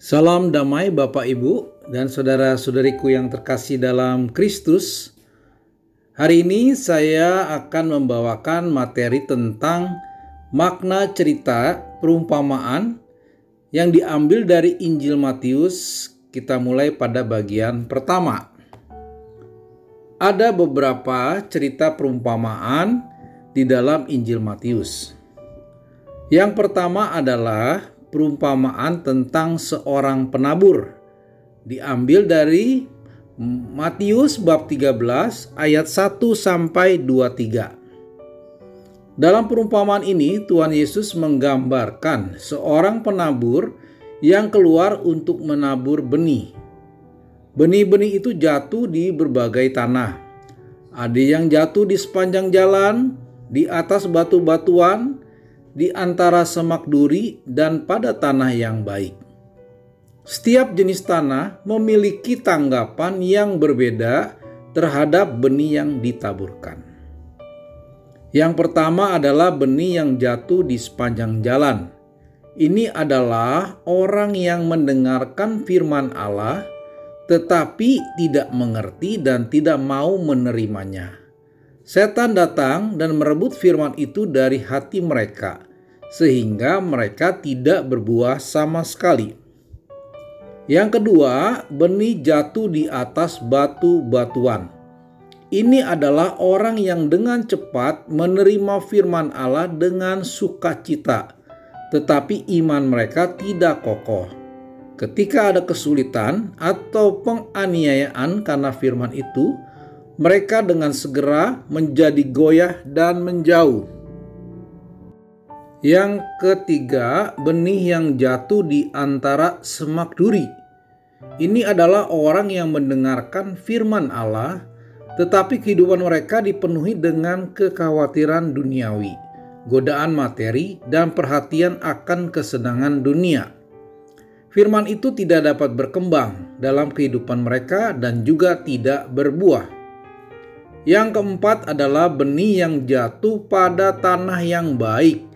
Salam damai Bapak Ibu dan saudara-saudariku yang terkasih dalam Kristus. Hari ini saya akan membawakan materi tentang makna cerita perumpamaan yang diambil dari Injil Matius. Kita mulai pada bagian pertama. Ada beberapa cerita perumpamaan di dalam Injil Matius. Yang pertama adalah perumpamaan tentang seorang penabur. Diambil dari Matius bab 13 ayat 1 sampai 23. Dalam perumpamaan ini Tuhan Yesus menggambarkan seorang penabur yang keluar untuk menabur benih. Benih-benih itu jatuh di berbagai tanah. Ada yang jatuh di sepanjang jalan, di atas batu-batuan, di antara semak duri, dan pada tanah yang baik. Setiap jenis tanah memiliki tanggapan yang berbeda terhadap benih yang ditaburkan. Yang pertama adalah benih yang jatuh di sepanjang jalan. Ini adalah orang yang mendengarkan firman Allah tetapi tidak mengerti dan tidak mau menerimanya. Setan datang dan merebut firman itu dari hati mereka, sehingga mereka tidak berbuah sama sekali. Yang kedua, benih jatuh di atas batu-batuan. Ini adalah orang yang dengan cepat menerima firman Allah dengan sukacita, tetapi iman mereka tidak kokoh. Ketika ada kesulitan atau penganiayaan karena firman itu, mereka dengan segera menjadi goyah dan menjauh. Yang ketiga, benih yang jatuh di antara semak duri. Ini adalah orang yang mendengarkan firman Allah, tetapi kehidupan mereka dipenuhi dengan kekhawatiran duniawi, godaan materi, dan perhatian akan kesenangan dunia. Firman itu tidak dapat berkembang dalam kehidupan mereka dan juga tidak berbuah. Yang keempat adalah benih yang jatuh pada tanah yang baik.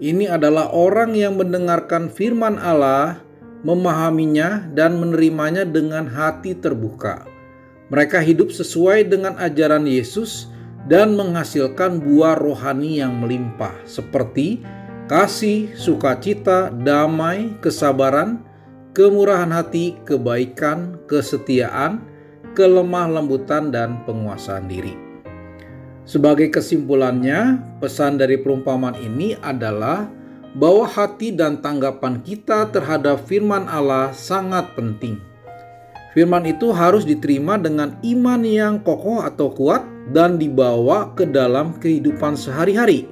Ini adalah orang yang mendengarkan firman Allah, memahaminya dan menerimanya dengan hati terbuka. Mereka hidup sesuai dengan ajaran Yesus dan menghasilkan buah rohani yang melimpah seperti kasih, sukacita, damai, kesabaran, kemurahan hati, kebaikan, kesetiaan, kelemah lembutan, dan penguasaan diri. Sebagai kesimpulannya, pesan dari perumpamaan ini adalah bahwa hati dan tanggapan kita terhadap firman Allah sangat penting. Firman itu harus diterima dengan iman yang kokoh atau kuat dan dibawa ke dalam kehidupan sehari-hari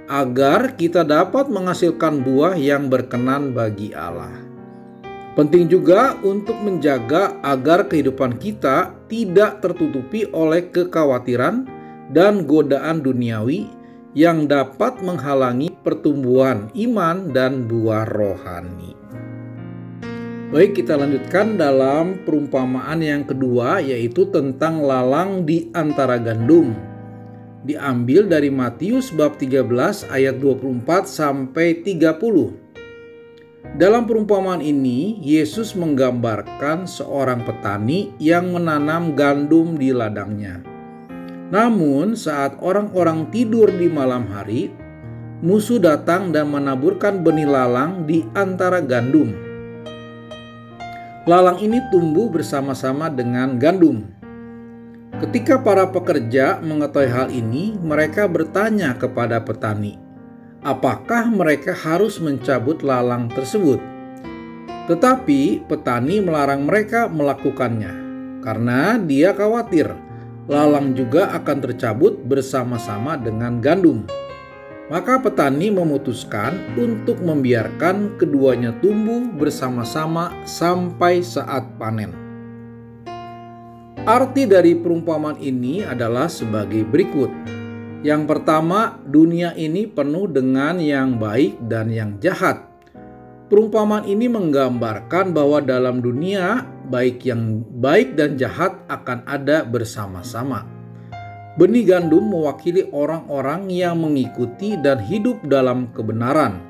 agar kita dapat menghasilkan buah yang berkenan bagi Allah. Penting juga untuk menjaga agar kehidupan kita tidak tertutupi oleh kekhawatiran dan godaan duniawi yang dapat menghalangi pertumbuhan iman dan buah rohani. Baik, kita lanjutkan dalam perumpamaan yang kedua, yaitu tentang lalang di antara gandum. Diambil dari Matius bab 13 ayat 24 sampai 30. Dalam perumpamaan ini, Yesus menggambarkan seorang petani yang menanam gandum di ladangnya. Namun, saat orang-orang tidur di malam hari, musuh datang dan menaburkan benih lalang di antara gandum. Lalang ini tumbuh bersama-sama dengan gandum. Ketika para pekerja mengetahui hal ini, mereka bertanya kepada petani, apakah mereka harus mencabut lalang tersebut? Tetapi petani melarang mereka melakukannya karena dia khawatir lalang juga akan tercabut bersama-sama dengan gandum. Maka petani memutuskan untuk membiarkan keduanya tumbuh bersama-sama sampai saat panen. Arti dari perumpamaan ini adalah sebagai berikut. Yang pertama, dunia ini penuh dengan yang baik dan yang jahat. Perumpamaan ini menggambarkan bahwa dalam dunia, baik yang baik dan jahat akan ada bersama-sama. Benih gandum mewakili orang-orang yang mengikuti dan hidup dalam kebenaran.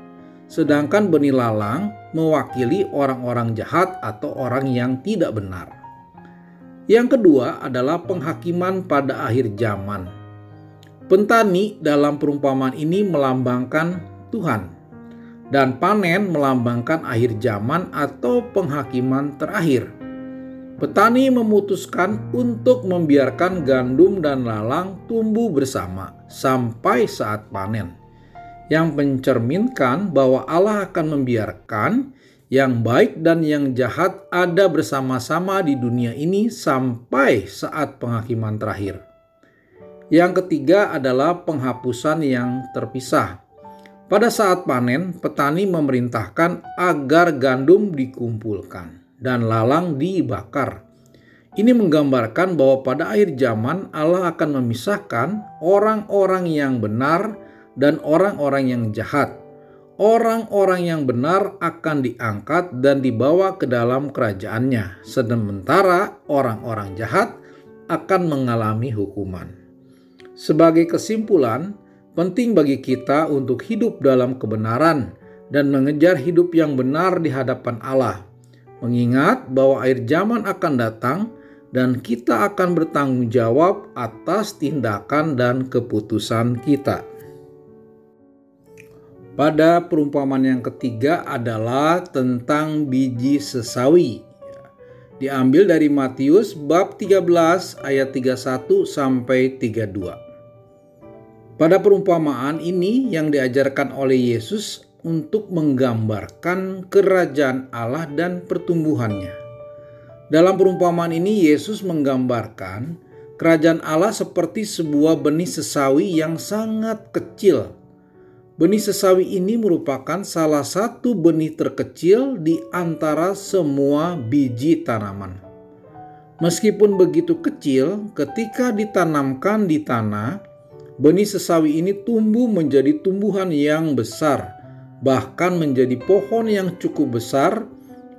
Sedangkan benih lalang mewakili orang-orang jahat atau orang yang tidak benar. Yang kedua adalah penghakiman pada akhir zaman. Petani dalam perumpamaan ini melambangkan Tuhan, dan panen melambangkan akhir zaman atau penghakiman terakhir. Petani memutuskan untuk membiarkan gandum dan lalang tumbuh bersama sampai saat panen, yang mencerminkan bahwa Allah akan membiarkan yang baik dan yang jahat ada bersama-sama di dunia ini sampai saat penghakiman terakhir. Yang ketiga adalah penghapusan yang terpisah. Pada saat panen, petani memerintahkan agar gandum dikumpulkan dan lalang dibakar. Ini menggambarkan bahwa pada akhir zaman Allah akan memisahkan orang-orang yang benar dan orang-orang yang jahat. Orang-orang yang benar akan diangkat dan dibawa ke dalam kerajaannya, sementara orang-orang jahat akan mengalami hukuman. Sebagai kesimpulan, penting bagi kita untuk hidup dalam kebenaran dan mengejar hidup yang benar di hadapan Allah, mengingat bahwa akhir zaman akan datang dan kita akan bertanggung jawab atas tindakan dan keputusan kita. Pada perumpamaan yang ketiga adalah tentang biji sesawi. Diambil dari Matius bab 13 ayat 31 sampai 32. Pada perumpamaan ini yang diajarkan oleh Yesus untuk menggambarkan kerajaan Allah dan pertumbuhannya. Dalam perumpamaan ini Yesus menggambarkan kerajaan Allah seperti sebuah benih sesawi yang sangat kecil. Benih sesawi ini merupakan salah satu benih terkecil di antara semua biji tanaman. Meskipun begitu kecil, ketika ditanamkan di tanah, benih sesawi ini tumbuh menjadi tumbuhan yang besar, bahkan menjadi pohon yang cukup besar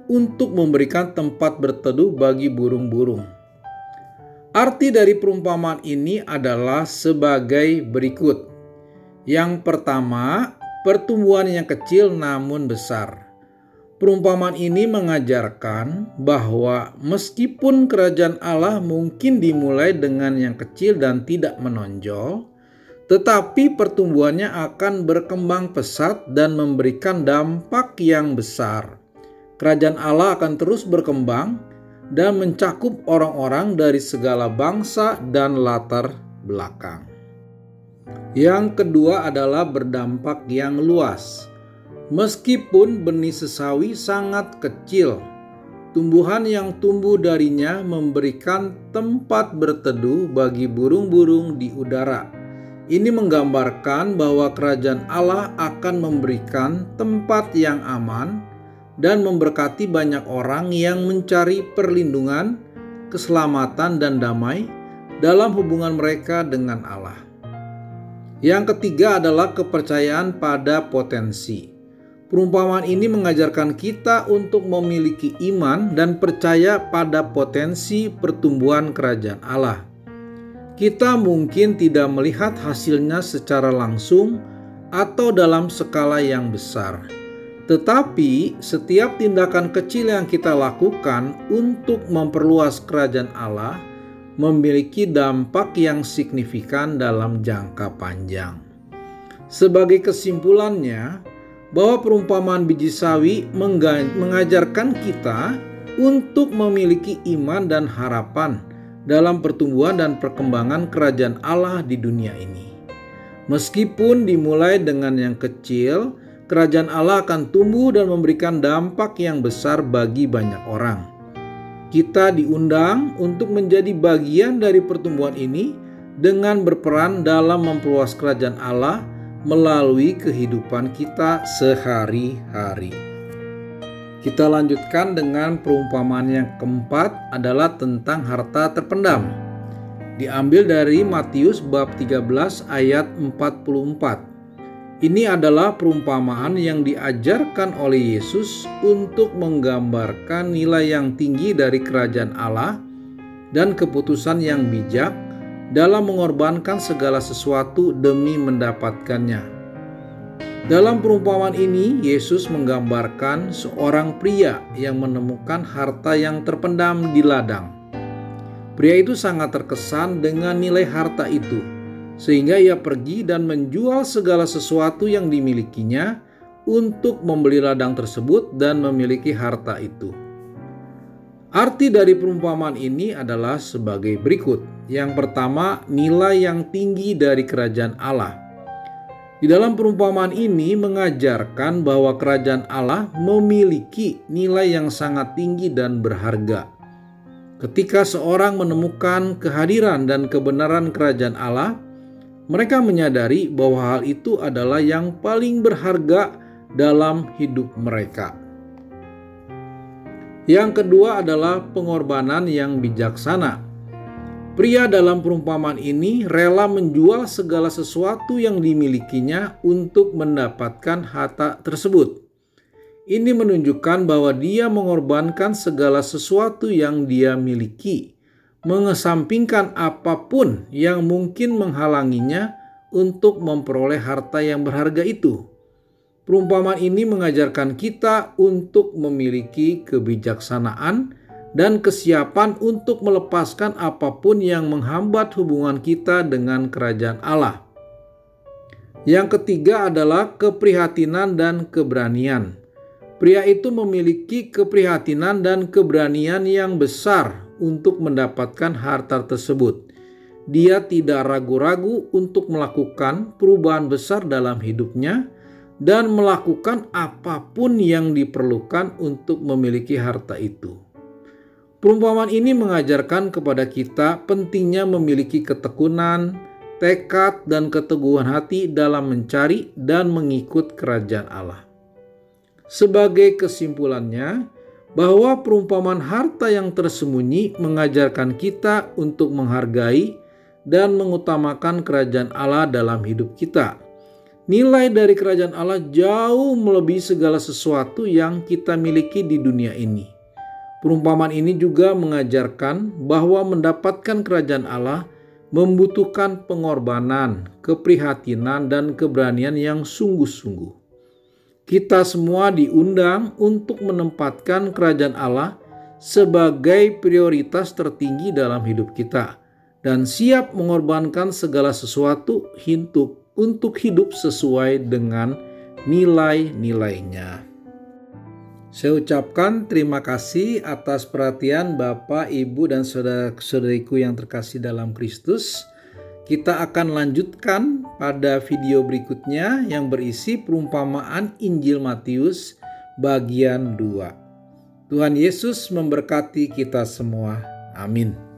untuk memberikan tempat berteduh bagi burung-burung. Arti dari perumpamaan ini adalah sebagai berikut. Yang pertama, pertumbuhan yang kecil namun besar. Perumpamaan ini mengajarkan bahwa meskipun kerajaan Allah mungkin dimulai dengan yang kecil dan tidak menonjol, tetapi pertumbuhannya akan berkembang pesat dan memberikan dampak yang besar. Kerajaan Allah akan terus berkembang dan mencakup orang-orang dari segala bangsa dan latar belakang. Yang kedua adalah berdampak yang luas. Meskipun benih sesawi sangat kecil, tumbuhan yang tumbuh darinya memberikan tempat berteduh bagi burung-burung di udara. Ini menggambarkan bahwa kerajaan Allah akan memberikan tempat yang aman dan memberkati banyak orang yang mencari perlindungan, keselamatan, dan damai dalam hubungan mereka dengan Allah. Yang ketiga adalah kepercayaan pada potensi. Perumpamaan ini mengajarkan kita untuk memiliki iman dan percaya pada potensi pertumbuhan kerajaan Allah. Kita mungkin tidak melihat hasilnya secara langsung atau dalam skala yang besar. Tetapi setiap tindakan kecil yang kita lakukan untuk memperluas kerajaan Allah memiliki dampak yang signifikan dalam jangka panjang. Sebagai kesimpulannya, bahwa perumpamaan biji sawi mengajarkan kita untuk memiliki iman dan harapan dalam pertumbuhan dan perkembangan kerajaan Allah di dunia ini. Meskipun dimulai dengan yang kecil, kerajaan Allah akan tumbuh dan memberikan dampak yang besar bagi banyak orang. Kita diundang untuk menjadi bagian dari pertumbuhan ini dengan berperan dalam memperluas kerajaan Allah melalui kehidupan kita sehari-hari. Kita lanjutkan dengan perumpamaan yang keempat adalah tentang harta terpendam. Diambil dari Matius bab 13 ayat 44. Ini adalah perumpamaan yang diajarkan oleh Yesus untuk menggambarkan nilai yang tinggi dari kerajaan Allah dan keputusan yang bijak dalam mengorbankan segala sesuatu demi mendapatkannya. Dalam perumpamaan ini, Yesus menggambarkan seorang pria yang menemukan harta yang terpendam di ladang. Pria itu sangat terkesan dengan nilai harta itu, sehingga ia pergi dan menjual segala sesuatu yang dimilikinya untuk membeli ladang tersebut dan memiliki harta itu. Arti dari perumpamaan ini adalah sebagai berikut. Yang pertama, nilai yang tinggi dari kerajaan Allah. Di dalam perumpamaan ini mengajarkan bahwa kerajaan Allah memiliki nilai yang sangat tinggi dan berharga. Ketika seorang menemukan kehadiran dan kebenaran kerajaan Allah, mereka menyadari bahwa hal itu adalah yang paling berharga dalam hidup mereka. Yang kedua adalah pengorbanan yang bijaksana. Pria dalam perumpamaan ini rela menjual segala sesuatu yang dimilikinya untuk mendapatkan harta tersebut. Ini menunjukkan bahwa dia mengorbankan segala sesuatu yang dia miliki, mengesampingkan apapun yang mungkin menghalanginya untuk memperoleh harta yang berharga itu. Perumpamaan ini mengajarkan kita untuk memiliki kebijaksanaan dan kesiapan untuk melepaskan apapun yang menghambat hubungan kita dengan kerajaan Allah. Yang ketiga adalah keprihatinan dan keberanian. Pria itu memiliki keprihatinan dan keberanian yang besar untuk mendapatkan harta tersebut. Dia tidak ragu-ragu untuk melakukan perubahan besar dalam hidupnya dan melakukan apapun yang diperlukan untuk memiliki harta itu. Perumpamaan ini mengajarkan kepada kita pentingnya memiliki ketekunan, tekad, dan keteguhan hati dalam mencari dan mengikut kerajaan Allah. Sebagai kesimpulannya, bahwa perumpamaan harta yang tersembunyi mengajarkan kita untuk menghargai dan mengutamakan kerajaan Allah dalam hidup kita. Nilai dari kerajaan Allah jauh melebihi segala sesuatu yang kita miliki di dunia ini. Perumpamaan ini juga mengajarkan bahwa mendapatkan kerajaan Allah membutuhkan pengorbanan, keprihatinan, dan keberanian yang sungguh-sungguh. Kita semua diundang untuk menempatkan kerajaan Allah sebagai prioritas tertinggi dalam hidup kita dan siap mengorbankan segala sesuatu untuk hidup sesuai dengan nilai-nilainya. Saya ucapkan terima kasih atas perhatian Bapak, Ibu, dan saudara-saudariku yang terkasih dalam Kristus. Kita akan lanjutkan pada video berikutnya yang berisi perumpamaan Injil Matius bagian 2. Tuhan Yesus memberkati kita semua. Amin.